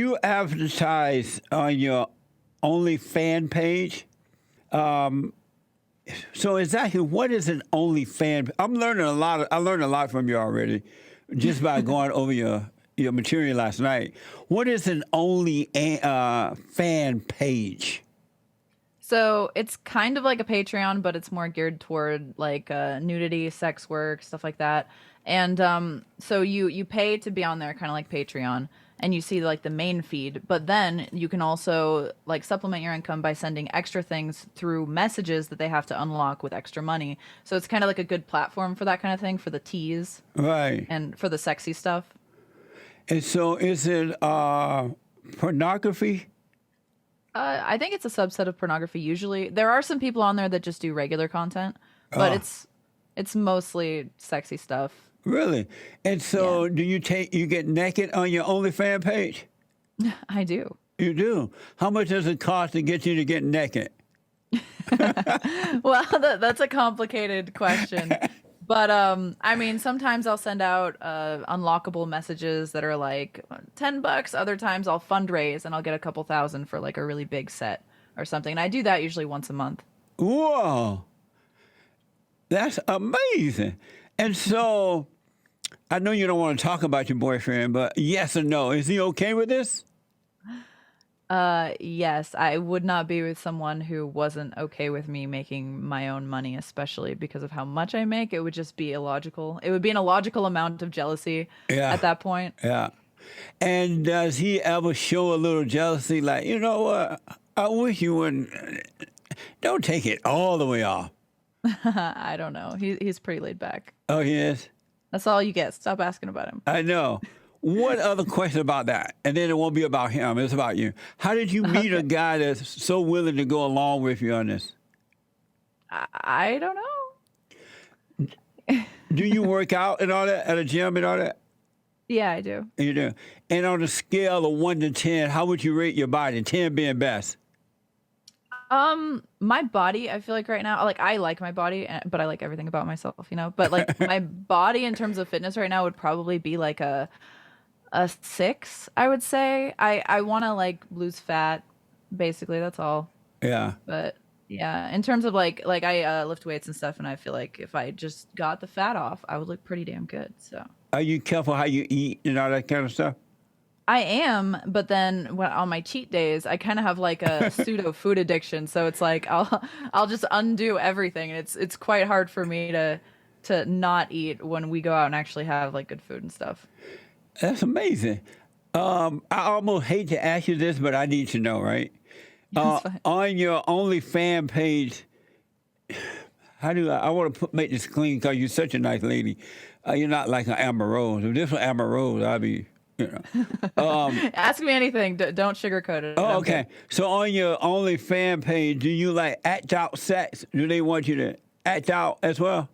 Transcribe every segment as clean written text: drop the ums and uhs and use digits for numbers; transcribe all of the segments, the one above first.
you advertise on your OnlyFan page? So exactly what is an OnlyFan? I'm learning a lot. I learned a lot from you already, just by going over your material last night. What is an OnlyFan page? So it's kind of like a Patreon, but it's more geared toward like nudity, sex work, stuff like that. And so you pay to be on there, kind of like Patreon, and you see like the main feed. But then you can also like supplement your income by sending extra things through messages that they have to unlock with extra money. So it's kind of like a good platform for that kind of thing, for the teas Right. and for the sexy stuff. And so is it pornography? I think it's a subset of pornography. Usually, there are some people on there that just do regular content, but it's mostly sexy stuff. Really? And so Yeah, do you get naked on your OnlyFans page? I do. You do. How much does it cost to get you to get naked? Well, that's a complicated question. But I mean, sometimes I'll send out unlockable messages that are like $10. Other times I'll fundraise and I'll get a couple thousand for like a really big set or something. And I do that usually once a month. Whoa, that's amazing. And so I know you don't want to talk about your boyfriend, but yes or no, is he okay with this? Yes, I would not be with someone who wasn't okay with me making my own money, especially because of how much I make. It would just be illogical. It would be an illogical amount of jealousy Yeah, at that point. yeah. And does he ever show a little jealousy, like, you know what, I wish you wouldn't, don't take it all the way off? I don't know. He's pretty laid back. Oh, he is? That's all you get. Stop asking about him. I know. What other question about that? And then it won't be about him. It's about you. How did you meet a Okay. guy that's so willing to go along with you on this? I don't know. Do you work out and all that at a gym and all that? Yeah, I do. You do. And on a scale of 1 to 10, how would you rate your body? 10 being best. My body, I feel like right now, like I like my body, but I like everything about myself, you know. But like my body in terms of fitness right now would probably be like a 6, I would say. I want to like lose fat, basically. That's all. Yeah. But yeah, in terms of like I lift weights and stuff, and I feel like if I just got the fat off, I would look pretty damn good. So Are you careful how you eat and all that kind of stuff? I am, but then when on my cheat days, I kind of have like a pseudo food addiction. So it's like I'll just undo everything, and it's quite hard for me to not eat when we go out and actually have like good food and stuff. That's amazing. I almost hate to ask you this, but I need to know, right? That's fine. On your OnlyFans page, how do I want to make this clean because you're such a nice lady. You're not like an Amber Rose. If this was Amber Rose, I'd be, you know. Ask me anything. Don't sugarcoat it. Oh, I'm okay. good. So on your OnlyFans page, do you like act out sex? Do they want you to act out as well?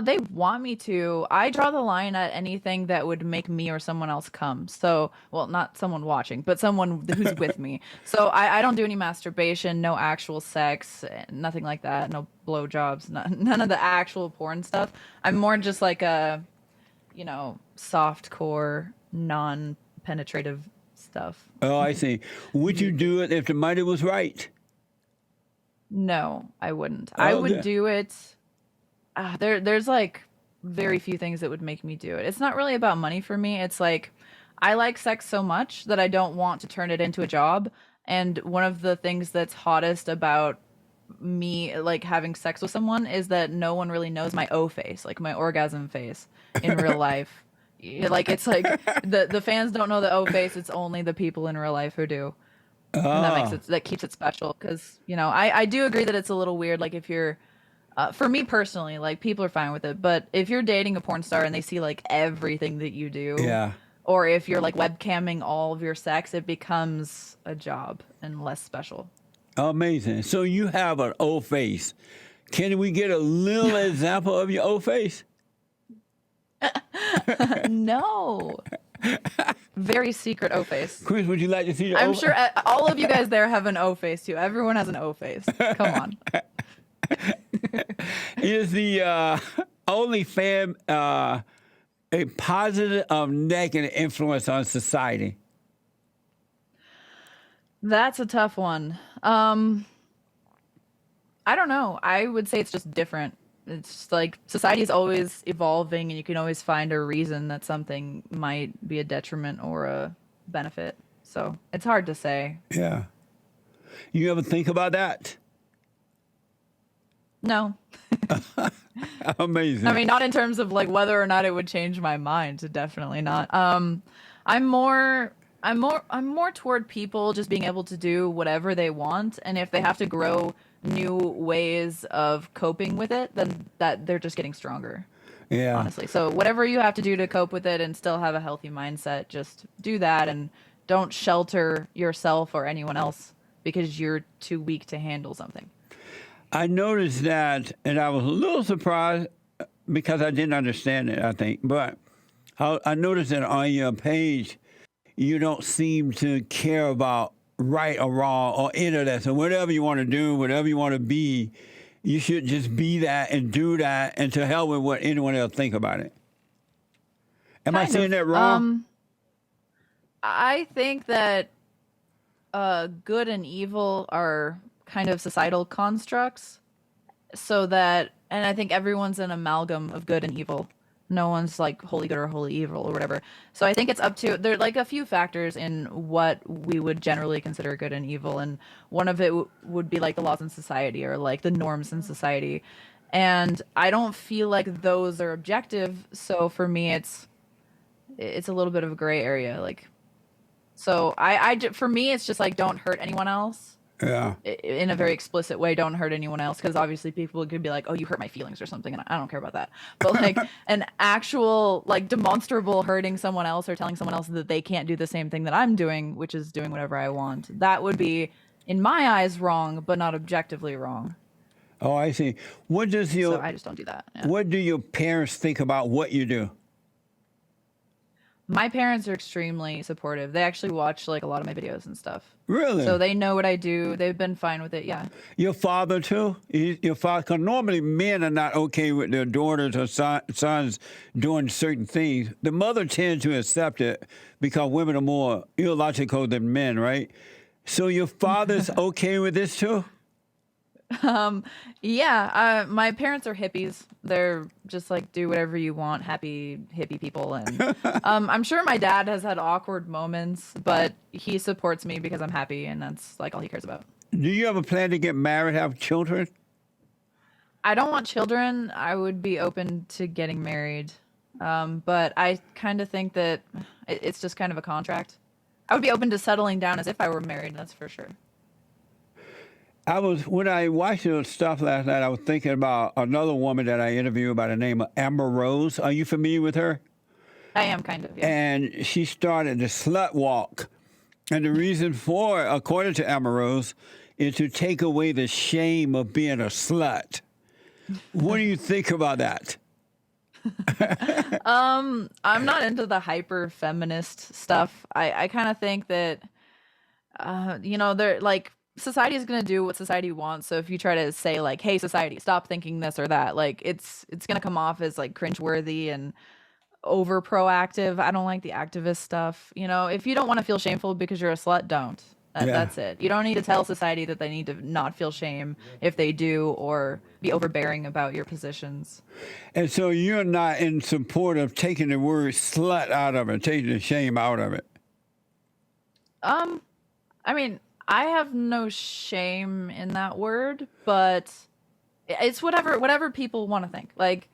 They want me to. I draw the line at anything that would make me or someone else come. So, well, not someone watching, but someone who's with me. So I don't do any masturbation, no actual sex, nothing like that, no blowjobs, none of the actual porn stuff. I'm more just like a, you know, soft core, non-penetrative stuff. Oh, I see. Would you do it if the money was right? No, I wouldn't. I Oh, would okay. do it. There's like very few things that would make me do it. It's not really about money for me. It's like I like sex so much that I don't want to turn it into a job. And one of the things that's hottest about me like having sex with someone is that no one really knows my O face, like my orgasm face in real life. Like it's like the fans don't know the O face. It's only the people in real life who do. And Oh, that keeps it special because, you know, I do agree that it's a little weird. Like if you're for me personally, like people are fine with it, but if you're dating a porn star and they see like everything that you do, yeah. or if you're like webcamming all of your sex, it becomes a job and less special. Amazing. So you have an O face. Can we get a little example of your O face? No, very secret O face. Chris, would you like to see your I'm O sure all of you guys there have an O face too. Everyone has an O face. Come on. Is the OnlyFans a positive or negative influence on society? That's a tough one. I don't know. I would say it's just different. It's just like society is always evolving, and you can always find a reason that something might be a detriment or a benefit. So it's hard to say. Yeah. You ever think about that? No. I Amazing. mean, not in terms of like whether or not it would change my mind. Definitely not. I'm more, I'm more toward people just being able to do whatever they want, and if they have to grow new ways of coping with it, then that they're just getting stronger. Yeah. Honestly, so whatever you have to do to cope with it and still have a healthy mindset, just do that, and don't shelter yourself or anyone else because you're too weak to handle something. I noticed that, and I was a little surprised because I didn't understand it, I think. But I noticed that on your page, you don't seem to care about right or wrong or any of that. So whatever you want to do, whatever you want to be, you should just be that and do that, and to hell with what anyone else think about it. Am I Kind saying of. that wrong? I think that good and evil are kind of societal constructs, so that, and I think everyone's an amalgam of good and evil. No one's like wholly good or wholly evil or whatever. So I think it's up to, there are like a few factors in what we would generally consider good and evil, and one of it would be like the laws in society or like the norms in society. And I don't feel like those are objective, so for me it's a little bit of a gray area. Like, so for me, it's just like don't hurt anyone else Yeah. in a very explicit way. Don't hurt anyone else, because obviously people could be like, "Oh, you hurt my feelings" or something, and I don't care about that. But like an actual, like, demonstrable hurting someone else or telling someone else that they can't do the same thing that I'm doing, which is doing whatever I want, that would be, in my eyes, wrong, but not objectively wrong. Oh, I see. So I just don't do that. Yeah. What do your parents think about what you do? My parents are extremely supportive. They actually watch like a lot of my videos and stuff. So Really? they know what I do. They've been fine with it. Yeah. Your father too? Your father? Because normally men are not okay with their daughters or sons doing certain things. The mother tends to accept it because women are more illogical than men, right? So your father's okay with this too? Yeah, my parents are hippies. They're just like do whatever you want, happy hippie people, and I'm sure my dad has had awkward moments, but he supports me because I'm happy, and that's like all he cares about. Do you ever plan to get married, have children? I don't want children. I would be open to getting married, but I kind of think that it's just kind of a contract. I would be open to settling down as if I were married. That's for sure. When I watched your stuff last night, I was thinking about another woman that I interviewed by the name of Amber Rose. Are you familiar with her? I am kind of, yeah. And she started the Slut Walk. And the reason for it, according to Amber Rose, is to take away the shame of being a slut. What do you think about that? I'm not into the hyper feminist stuff. I kind of think that they're like, society is going to do what society wants. So if you try to say like, "Hey society, stop thinking this or that," like it's going to come off as like cringeworthy and over proactive. I don't like the activist stuff. If you don't want to feel shameful because you're a slut, don't. Yeah. That's it. You don't need to tell society that they need to not feel shame if they do, or be overbearing about your positions. And so you're not in support of taking the word slut out of it, taking the shame out of it. I mean, I have no shame in that word, but it's whatever people want to think. Like,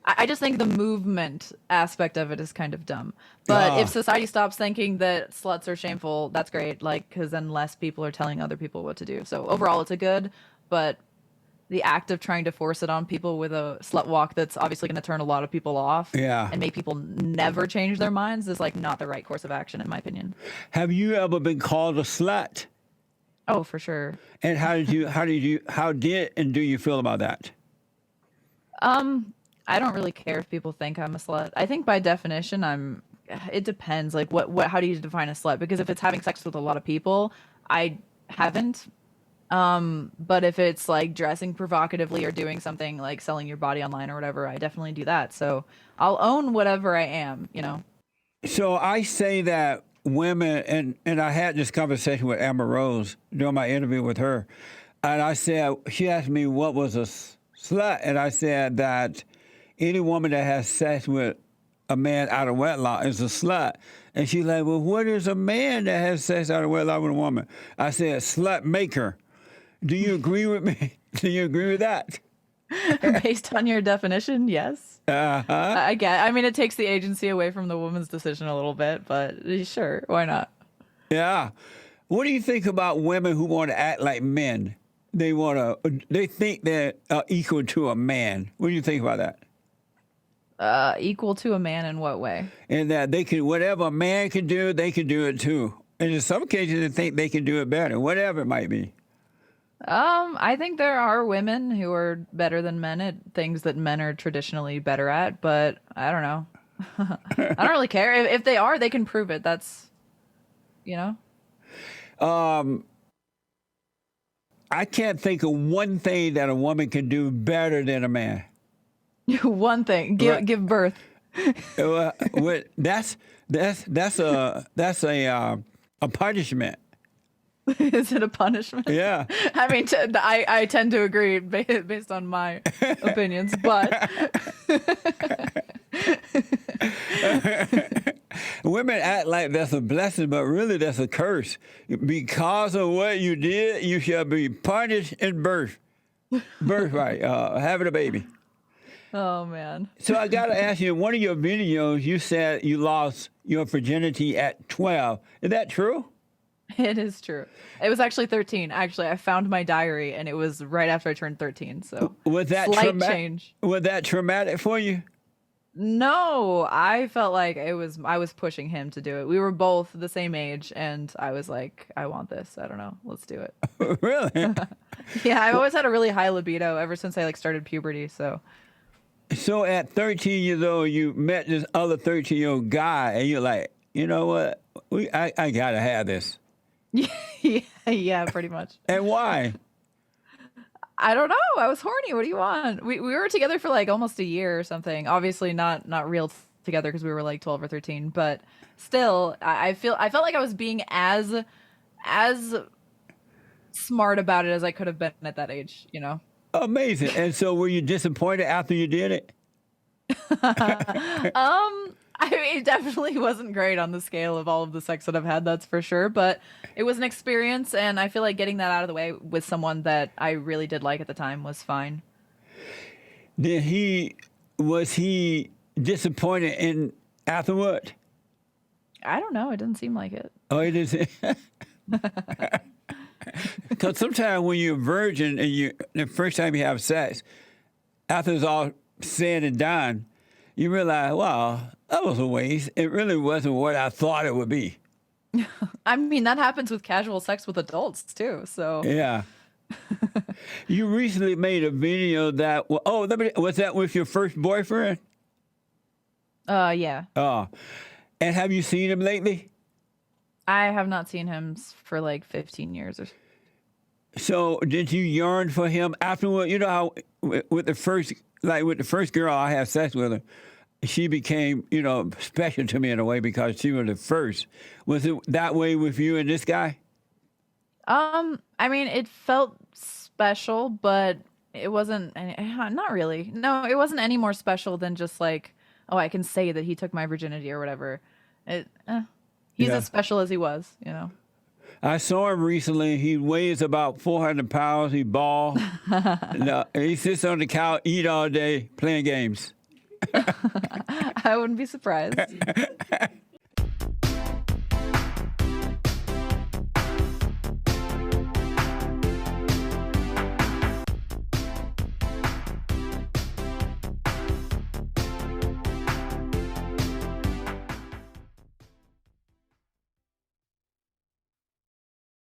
I just think the movement aspect of it is kind of dumb. But if society stops thinking that sluts are shameful, that's great. Like, because then less people are telling other people what to do. So overall, it's a good. But the act of trying to force it on people with a slut walk that's obviously going to turn a lot of people off, Yeah. and make people never change their minds, is like not the right course of action, in my opinion. Have you ever been called a slut? Oh, for sure. And how did and do you feel about that? I don't really care if people think I'm a slut. I think by definition, it depends. Like, how do you define a slut? Because if it's having sex with a lot of people, I haven't. But if it's like dressing provocatively or doing something like selling your body online or whatever, I definitely do that. So I'll own whatever I am. So I say that women, and I had this conversation with Amber Rose during my interview with her, and I said, she asked me what was a slut, and I said that any woman that has sex with a man out of wedlock is a slut. And she's like, well, what is a man that has sex out of wedlock with a woman? I said, slut maker. Do you agree with me? Do you agree with that? Based on your definition, yes. Uh-huh. I get. I mean, it takes the agency away from the woman's decision a little bit, but sure, why not? Yeah. What do you think about women who want to act like men? They think they're equal to a man. What do you think about that? Equal to a man in what way? And that they can, whatever a man can do, they can do it too. And in some cases, they think they can do it better, whatever it might be. I think there are women who are better than men at things that men are traditionally better at, but I don't know. I don't really care. If they are, they can prove it. That's, I can't think of one thing that a woman can do better than a man. One thing, give birth. That's a punishment. Is it a punishment? Yeah. I mean, I tend to agree based on my opinions, but women act like that's a blessing, but really that's a curse. Because of what you did, you shall be punished in birthright, having a baby. Oh, man. So I got to ask you, in one of your videos, you said you lost your virginity at 12. Is that true? It is true. It was actually 13. Actually, I found my diary, and it was right after I turned 13. So was that slight change. Was that traumatic for you? No, I felt like I was pushing him to do it. We were both the same age, and I was like, I want this. I don't know. Let's do it. Really? Yeah, I've always had a really high libido ever since I started puberty. So at 13 years old, you met this other 13-year-old guy, and you're like, you know what? I gotta have this. Yeah, pretty much. And why? I don't know. I was horny. What do you want? We were together for like almost a year or something. Obviously not real together because we were like 12 or 13, but still I felt like I was being as smart about it as I could have been at that age, Amazing. And so were you disappointed after you did it? I mean, it definitely wasn't great on the scale of all of the sex that I've had, that's for sure. But it was an experience, and I feel like getting that out of the way with someone that I really did like at the time was fine. Was he disappointed in afterward? I don't know. It didn't seem like it. Oh, it is. Because sometimes when you're a virgin and the first time you have sex, after it's all said and done, you realize, wow, that was a waste. It really wasn't what I thought it would be. I mean, that happens with casual sex with adults too. So yeah. You recently made a video that was that with your first boyfriend? Yeah. Oh, and have you seen him lately? I have not seen him for like 15 years or so. So did you yearn for him afterward? You know how with the first girl I had sex with her, she became, special to me in a way because she was the first. Was it that way with you and this guy? I mean, it felt special, but it wasn't, not really. No, it wasn't any more special than just like, oh, I can say that he took my virginity or whatever. He's as special as he was, I saw him recently. He weighs about 400 pounds. He bald. He sits on the couch, eat all day, playing games. I wouldn't be surprised.